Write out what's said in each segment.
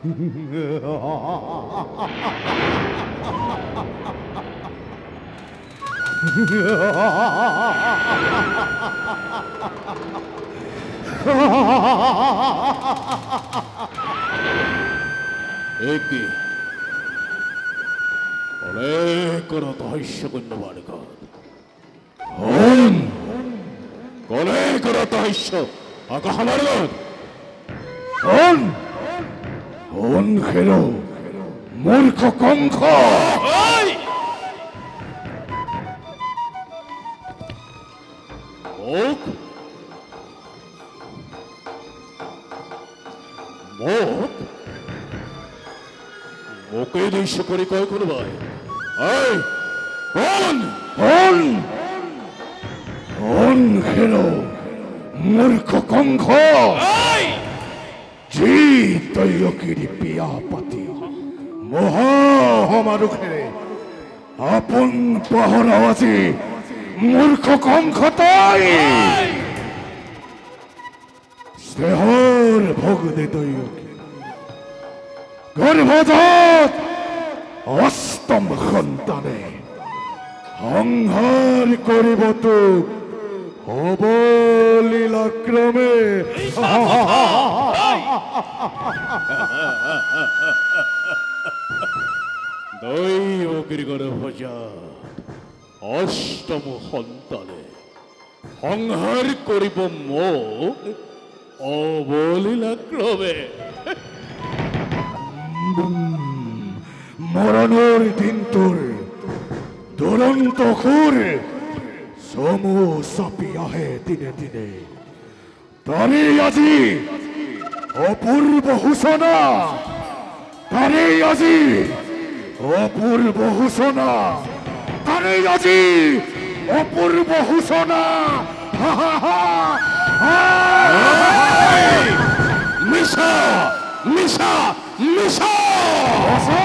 Eki, kolekora taissakunnavarikaat. Kolekora taissa, aga hamarikaat. On hello, murko konko. Ai! Mok? Mok? Moke taissa korikaai kunavai. Ai! On hello, murko konko. Ai! Jiito jokiri piapati. Moha homarukhere. Apun pahorawasi. Murko konkotai. Stehor bogde toyoki. Garbhadat. Astam khantane. Hanghar koribotu. অবলীলাক্রমে দৈবগিরি গর্ভজা অষ্টম সন্তানে সংহার করিব মোক অবলীলাক্রমে মরণের দিনটোৰ দুৰন্ত সুৰ চমু চাপি আহে দিনে দিনে তাৰে আজি অপূৰ্ব সূচনা তাৰে আজি অপূৰ্ব সূচনা তাৰে আজি অপূৰ্ব সূচনা মিছা মিছা মিছা অসা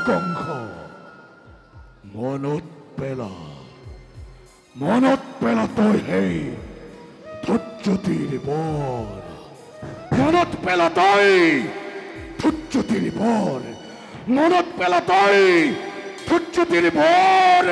কংস মনত পেলা তই সেই ধৈৰ্য্যতিৰ বৰ মনত পেলা তই ধৈৰ্য্যতিৰ বৰ মনত পেলা তই ধৈৰ্য্যতিৰ বৰ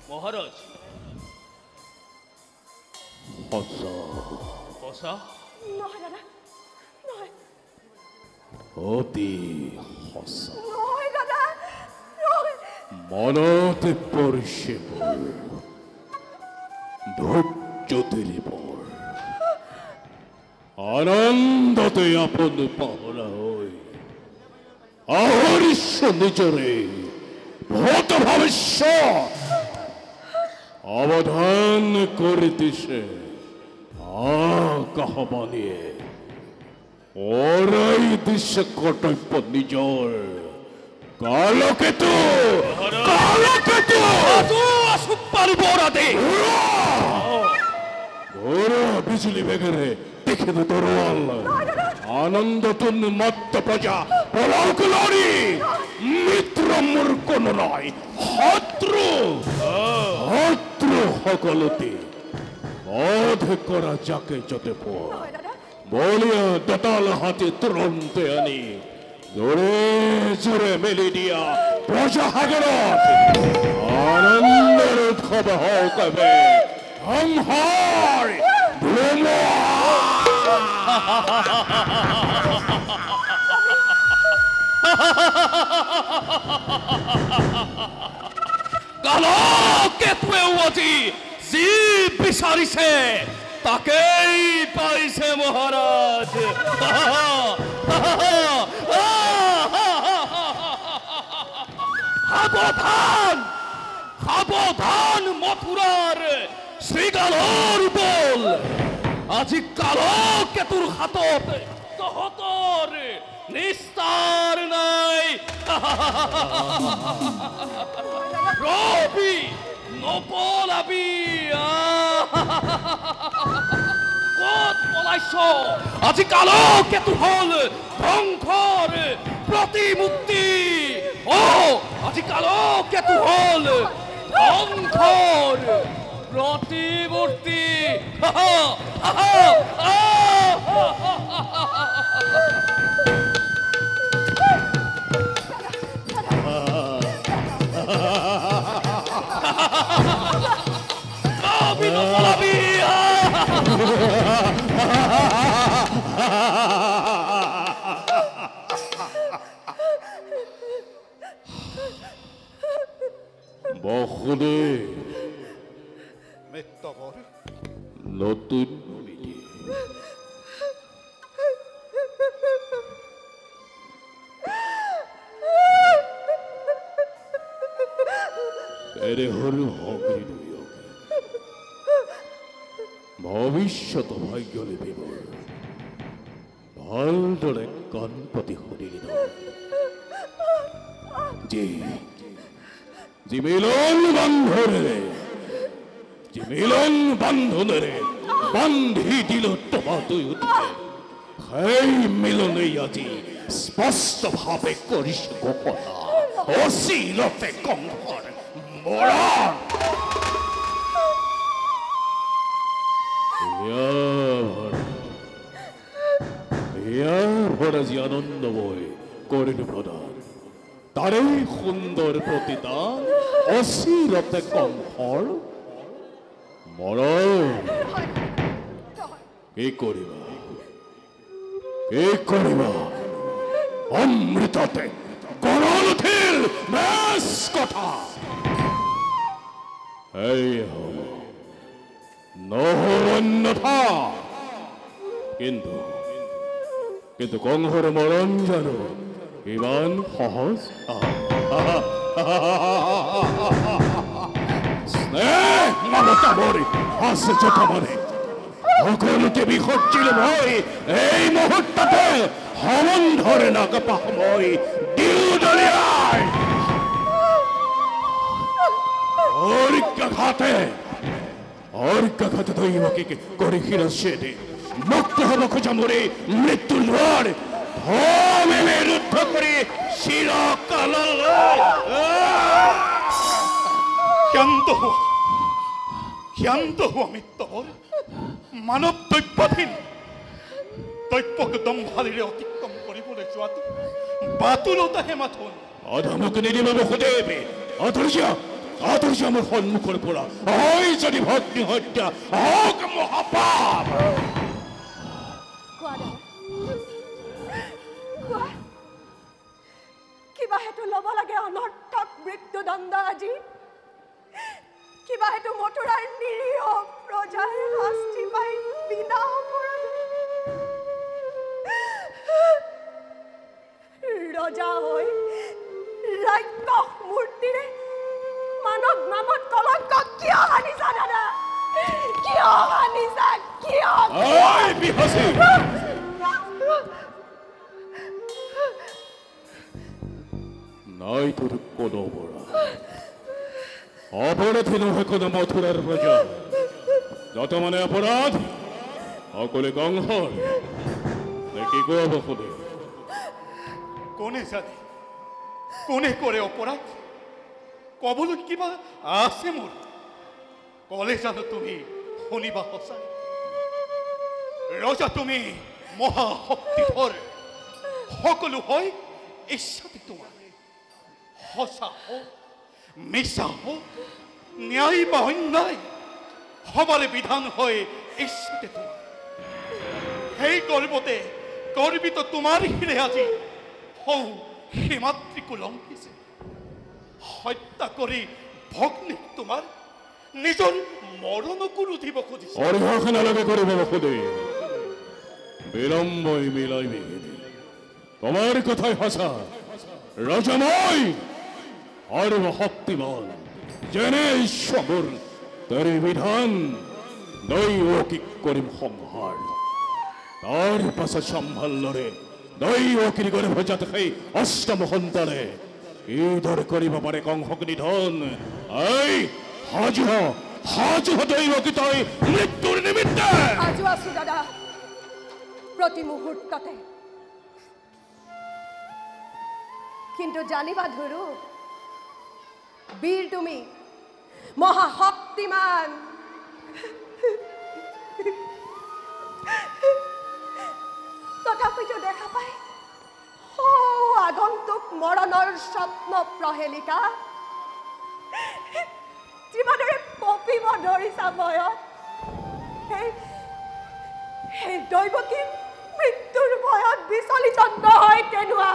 মহারাজ হসা নহয় দাদা নহয় অতি হসা নহয় দাদা নহয় মনতে পৰিছে ধৈৰ্য্যতিৰ বৰ আনন্দতে আপোন পাহৰা হৈ আহৰিছ নিজৰে ভূত ভৱিষ্যত অবধান করে দিছে আকাশবাণীয়ে ওরাই দিছে কর্তব্য নিজর কালকেতু ঘোরা বিজুলি বেগরে দেখে তো তরোয়াল আনন্দ তুন মত্ত প্রজা পলাকুলারি মিত্র মূর্খ নয় শত্রু সকলতে বধ করা যাকে যতে বলিয়া দতাল হাতে তুরন্তে আনি জোরে জোরে মেলি দিয়া প্রজা হাগরত আনন্দের উৎসব হও কবে সংহার কালকেতুৱে আজি যি বিচাৰিছে তাকেই পাইছে মহাৰাজ সাৱধান সাৱধান মথুৰাৰ শ্ৰীগালৰ বল আজি কালকেতুৰ হাতত তহঁতৰ নিস্তাৰ নাই ৰবি নপলাবি ক'ত পলাইছ আজি কালো কেতু হল ধ্বংসৰ প্ৰতিমূৰ্তি অ আজি কালো কেতু হল ধ্বংসৰ প্ৰতিমূৰ্তি বাসুদেৱ মৃত্যকৰ নতুন বিধি এৰে হৰু হগৰি দুয়ক ভৱিষ্যত ভাগ্য লিপিবৰ ভালদৰে কাণ পাতি শুনিলি যি মিলন বান্ধনেৰে বান্ধি দিল তোমা দুয়োকে সেই মিলনেই আজি স্পষ্টভাৱে কৰিছে ঘোষণা অচিৰতে কংসৰ মৰণ আজি আনন্দময় কৰিলো প্ৰদান তাৰেই সুন্দৰ প্ৰতিদান অচিৰতে কংসৰ মৰণ কি কৰিবা অমৃততে গৰল উঠিল বেছ কথা এই হ'ব নহ'ল অন্যথা কিন্তু কংসৰ মৰণ জানো ইমান সহজ স্নেহ মমতা মৰি আছে যথা মানে সকলোকে বিসৰ্জিল মই এই মুহূৰ্ততে সমন্ধৰে নাকাপা সময় দিও দলিয়াই অৰ্ঘাঘাতে দৈৱকে কৰি শিৰচ্ছেদে মুক্ত হ'ব খোজা মৰি মৃত্যু লোৱাৰ ভূমি ৰুদ্ধ কৰি চিৰকাললৈ ক্ষান্ত হোৱা মৃত্যকৰ মানৱ দ্ৰব্যহীন দ্ৰব্যক দম্ভালিৰে অতিক্ৰম কৰিবলৈ যোৱাটো বাতুলতাহে মাথোন অধমক নিদিব বসুদেৱ আদৰ্শ মোৰ সন্মুখৰ পৰা হয় যদি ভগ্নী হত্যা হওক মহাপাপ কোৱা দাদা কোৱা কিবা হেতু ল'ব লাগে অনৰ্থক মৃত্যুদণ্ড আজি কিবা হেতু মথুৰাৰ নিৰীহ প্ৰজাৰ শাস্তি পাই বিনা অপৰাধে ৰজা হৈ ৰাক্ষস মূৰ্তিৰে মানৱ নামত কলংক কিয় আনিছা দাদা কিয় আনিছা কিয় বিহসী নাই তোৰ কোনো অপৰাধী নহয় কোনো মথুৰাৰ প্ৰজা যত মানে অপৰাধ সকলে কংসৰ কি কোৱা বসুদেৱ কোনে জানে কোনে কৰে অপৰাধ কবলৈ কিবা আছে মোৰ কলে জানো তুমি শুনিবা সঁচাই ৰজা তুমি মহাশক্তিধৰ সকলো হয় ইচ্ছাতে তোমাৰ সঁচা হওক মিছা হওক ন্যায় বা অন্যায় সবাৰে বিধান হয় ইচ্ছাতে তোমাৰ সেই গৰ্বতে গৰ্বিত তোমাৰ হিৰে আজি হৌ সীমাতৃকো লংঘিছে হত্যা কৰি ভগ্নীক তোমাৰ নিজৰ মৰণকো ৰুধিব খুজিছে অৰ্ঘাস নালাগে কৰিব বসুদেৱ বিলম্বই মিলাই বিঘিনি তোমাৰ কথাই সঁচা ৰজা মই সৰ্বশক্তিমান যেনে ঈশ্বৰ তাৰে বিধান দৈৱকীক কৰিম সংহাৰ তাৰ পাছত সম্ভালৰে দৈৱকীৰ গৰ্ভজাত সেই অষ্টম সন্তানে কিদৰে কৰিব পাৰে কংসক নিধন এই সাজু সাজু হতইব কি তই মৃত্যুৰ নিমিত্তে? সাজু আছো দাদা, প্ৰতি মুহূৰ্ততে। কিন্তু জানিবা ধৰো, বীৰ তুমি, মহাশক্তিমান। তথাপিতো দেখা পাই আগন্তুক মৰণৰ স্বপ্ন প্ৰহেলিকা যিমানৰে কঁপিব ধৰিছা ভয়ত, সেই দৈৱকী মৃত্যুৰ ভয়ত বিচলিত নহয় কেনুৱা।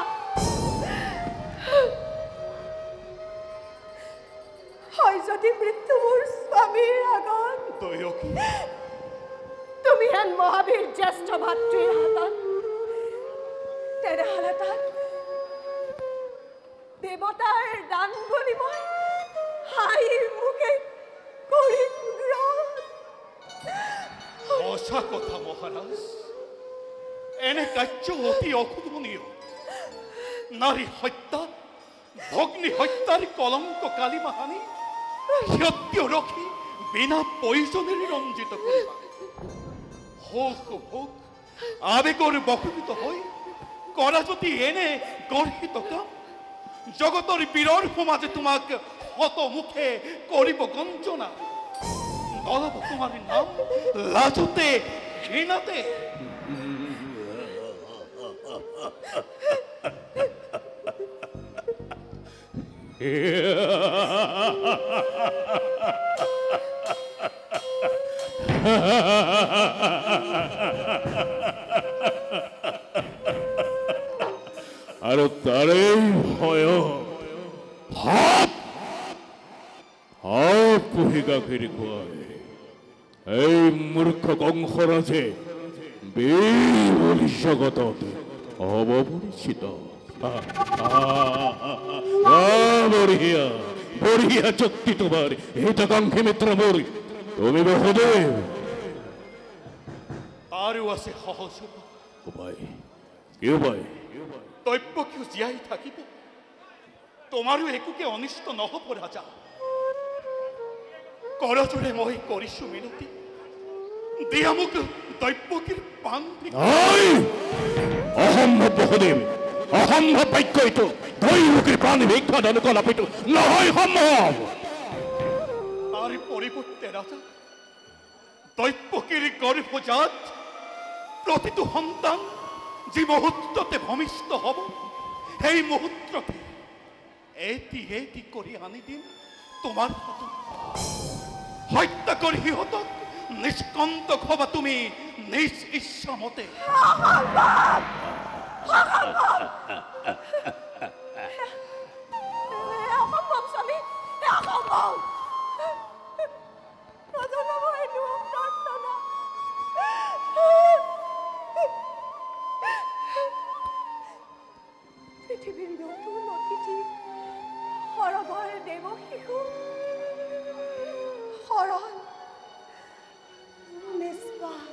হয় যদি মৃত্যু মোৰ স্বামীৰ আগত, দৈৱকী তুমি হেন মহাবীৰ জ্যেষ্ঠ ভাতৃৰ হাতত, তেনেহ'লে তাত দেৱতাৰ দান বুলি মই হাঁহিৰ মুখে কৰিম গ্ৰহণ। সঁচা কথা মহাৰাজ, এনে কাৰ্য অতি অশোভনীয়। নাৰী হত্যা, ভগ্নী হত্যাৰ কলংক কালিমা হানি সত্য ৰখি বিনা প্ৰয়োজনেৰে ৰঞ্জিত কৰিবা। হোক ভোগ আবেগৰ বশীভূত হৈ কৰা যদি এনে গৰ্হিত কাম, জগতৰ বীৰৰ সমাজে তোমাক শতমুখে কৰিব গঞ্জনা। নলব তোমাৰ নাম লাজতে ঘৃণাতে। আৰু তাৰে ভয় হাত পুহি গাখীৰ খুৱাই এই মূৰ্খ কংসৰাজে বীৰ বুলি জগতত হ'ব পৰিচিত। বঢ়িয়া বঢ়িয়া যুক্তি তোমাৰ হিতাকাংক্ষী মিত্ৰ মোৰ। তুমি বহুদেৱ আৰু আছে সহজ উপায়। কি উপায়? দৈৱকীও জীয়াই থাকিব, তোমাৰো একোকে অনিষ্ট নহ'ব ৰাজা। কৰজোৰে মই কৰিছোঁ মিনতি, দিয়া মোক দৈৱকীৰ পাণ। অসম্ভৱ বহুদেৱ, অসম্ভৱ বাক্য এইটো। দৈৱকীৰ প্ৰাণ ভিক্ষা দান কলাপিতো নহয় সম্ভৱ। তাৰ পৰিৱৰ্তে ৰাজা, দৈৱকীৰ গৰ্ভজাত প্ৰতিটো সন্তান যি মুহূৰ্ততে ভূমিষ্ঠ হ'ব, সেই মুহূৰ্ততে এটি এটি কৰি আনি দিম তোমাৰ হাতত। হত্যা কৰি সিহঁতক নিষ্কণ্টক হবা তুমি নিজ ইচ্ছা মতে। অসম্ভৱ স্বামী, অসম্ভৱ। নজনাব এইটো প্ৰাৰ্থনা। পৃথিৱীৰ নতুন অতিথি, সৰবৰ দেৱ শিশু, সৰল নিষ্পাপ।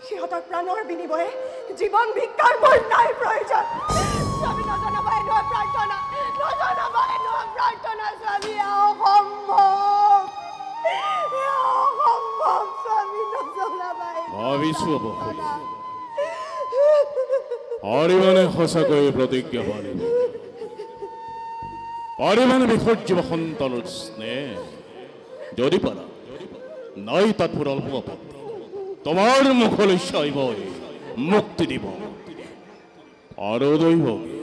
সিহঁতৰ প্ৰাণৰ বিনিময়ে জীৱন ভিক্ষাৰ মোৰ নাই প্ৰয়োজন। স্বামী নজনাব এনেকুৱা প্ৰাৰ্থনা, নজনাব এনেকুৱা প্ৰাৰ্থনা স্বামী। অসম্ভৱ, অসম্ভৱ স্বামী, নজনাব ভাবিছো পাৰিবানে সঁচাকৈ প্ৰতিজ্ঞা পাৰিব? পাৰিবানে বিসৰ্জিব সন্তানৰ স্নেহ? যদি পাৰা নাই তাত পুৰল হ'ব আপত্তি। তোমাৰ মুখলৈ চাই মই মুক্তি দিব। আৰু দৈৱকী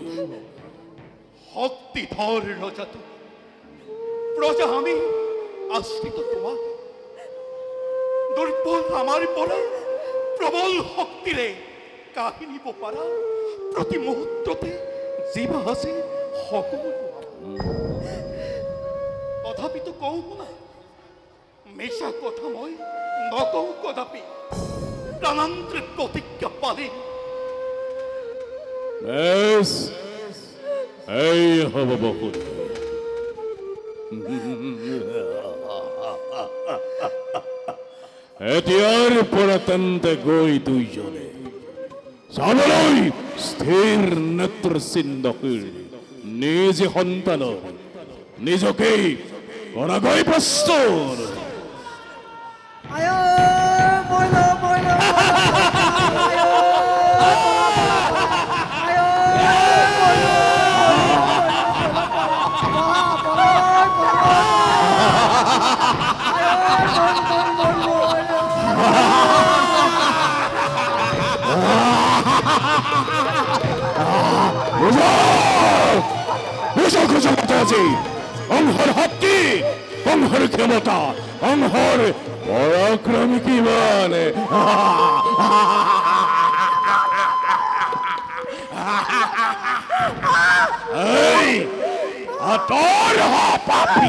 শক্তিধৰ ৰজাটো, প্ৰজা আমি আশ্ৰিত তোমাক। দুৰ্বল আমাৰ পৰা প্ৰবল শক্তিৰে কাঢ়ি নিব পাৰা প্ৰতি মুহূৰ্ততে যিবা আছে সকলো। তথাপিতো কওঁ শুনা, মিছা কথা মই নকওঁ কদাপি। প্ৰাণান্তৰে প্ৰতিজ্ঞা পালিম। এই হ'ব বহুত। এতিয়াৰ পৰা তেন্তে গৈ দুইজনে চাবলৈ স্থিৰ নেত্ৰ চিন্তা নিজ সন্তানৰ নিজকেই কৰাগৈ প্ৰস্তুত আয়ো বলো বলো আয়ো আয়ো অংহৰ শক্তি অংহৰ ক্ষমতা অংহৰ পৰাক্ৰমী কিমান আতৰ পাপী